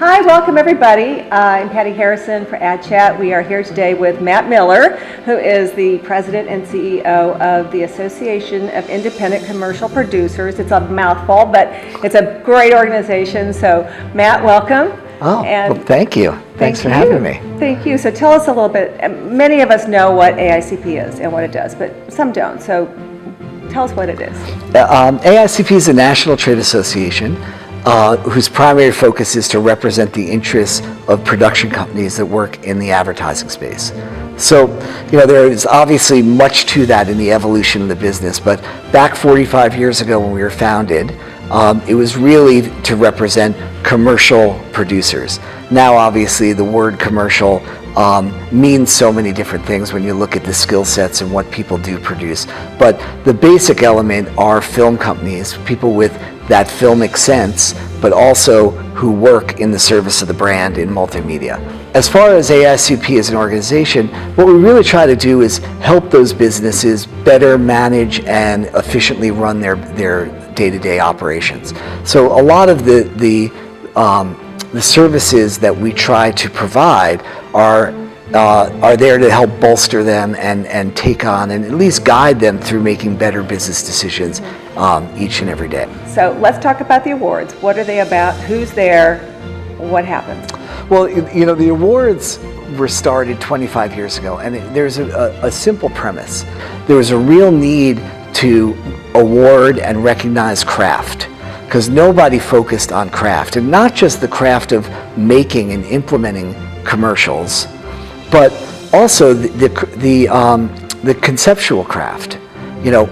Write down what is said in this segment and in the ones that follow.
Hi, welcome everybody. I'm Patty Harrison for AdChat. We are here today with Matt Miller, who is the President and CEO of the Association of Independent Commercial Producers. It's a mouthful, but it's a great organization. So Matt, welcome. Oh, well, thank you. Thanks for having me. Thank you. So tell us a little bit. Many of us know what AICP is and what it does, but some don't. So tell us what it is. AICP is a national trade association whose primary focus is to represent the interests of production companies that work in the advertising space. So, there is obviously much to that in the evolution of the business, but back 45 years ago when we were founded, it was really to represent commercial producers. Now, obviously, the word commercial means so many different things when you look at the skill sets and what people do produce. But the basic element are film companies, people with that filmic sense, but also who work in the service of the brand in multimedia. As far as AICP as an organization, what we really try to do is help those businesses better manage and efficiently run their day-to-day operations. So a lot of the services that we try to provide are there to help bolster them and take on and at least guide them through making better business decisions each and every day. So let's talk about the awards. What are they about? Who's there? What happens? Well, the awards were started 25 years ago, and there's a simple premise. There was a real need to award and recognize craft, because nobody focused on craft, and not just the craft of making and implementing commercials, but also the conceptual craft.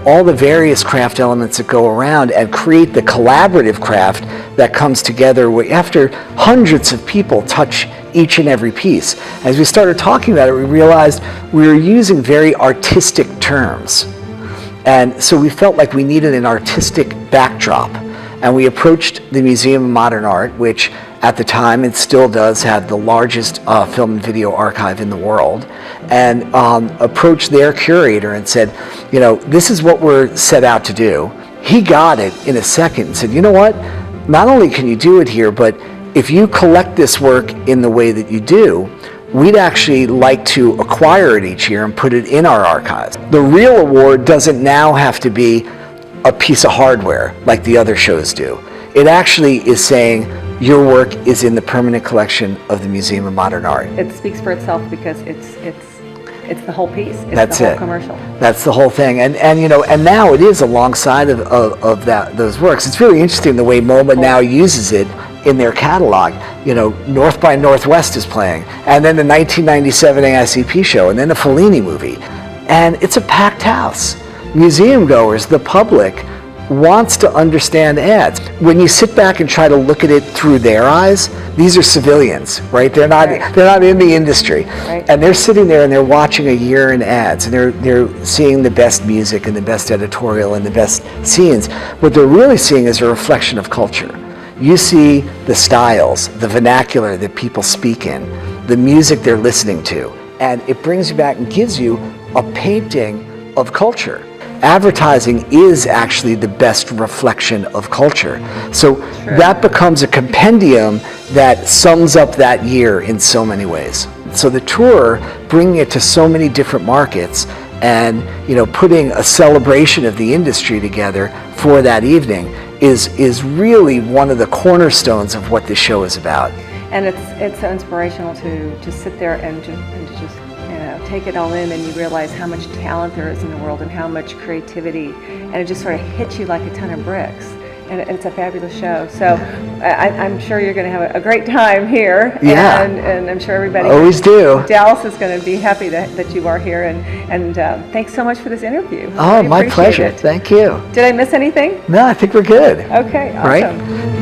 All the various craft elements that go around and create the collaborative craft that comes together after hundreds of people touch each and every piece. As we started talking about it, we realized we were using very artistic terms. And so we felt like we needed an artistic backdrop. And we approached the Museum of Modern Art, which at the time it still does have the largest film and video archive in the world, and approached their curator and said, this is what we're set out to do. He got it in a second and said, you know what? Not only can you do it here, but if you collect this work in the way that you do, we'd actually like to acquire it each year and put it in our archives. The real award doesn't now have to be a piece of hardware like the other shows do. It actually is saying your work is in the permanent collection of the Museum of Modern Art. It speaks for itself because it's the whole piece. It's That's the whole it. Commercial. That's the whole thing, and now it is alongside of those works. It's really interesting the way MoMA now uses it in their catalog. North by Northwest is playing, and then the 1997 AICP show, and then the Fellini movie, and it's a packed house. Museum goers, the public, wants to understand ads. When you sit back and try to look at it through their eyes, these are civilians, right? They're not in the industry. Right. And they're sitting there and they're watching a year in ads, and they're seeing the best music and the best editorial and the best scenes. What they're really seeing is a reflection of culture. You see the styles, the vernacular that people speak in, the music they're listening to, and it brings you back and gives you a painting of culture. Advertising is actually the best reflection of culture. So that becomes a compendium that sums up that year in so many ways. So the tour, bringing it to so many different markets and putting a celebration of the industry together for that evening is really one of the cornerstones of what this show is about. And it's so inspirational to just sit there and to just take it all in, and you realize how much talent there is in the world and how much creativity, and it just sort of hits you like a ton of bricks. And it's a fabulous show. So I'm sure you're going to have a great time here. Yeah. And I'm sure everybody always do. Dallas is going to be happy that you are here. And thanks so much for this interview. Oh, my pleasure. Thank you. Did I miss anything? No, I think we're good. Okay, awesome. Right?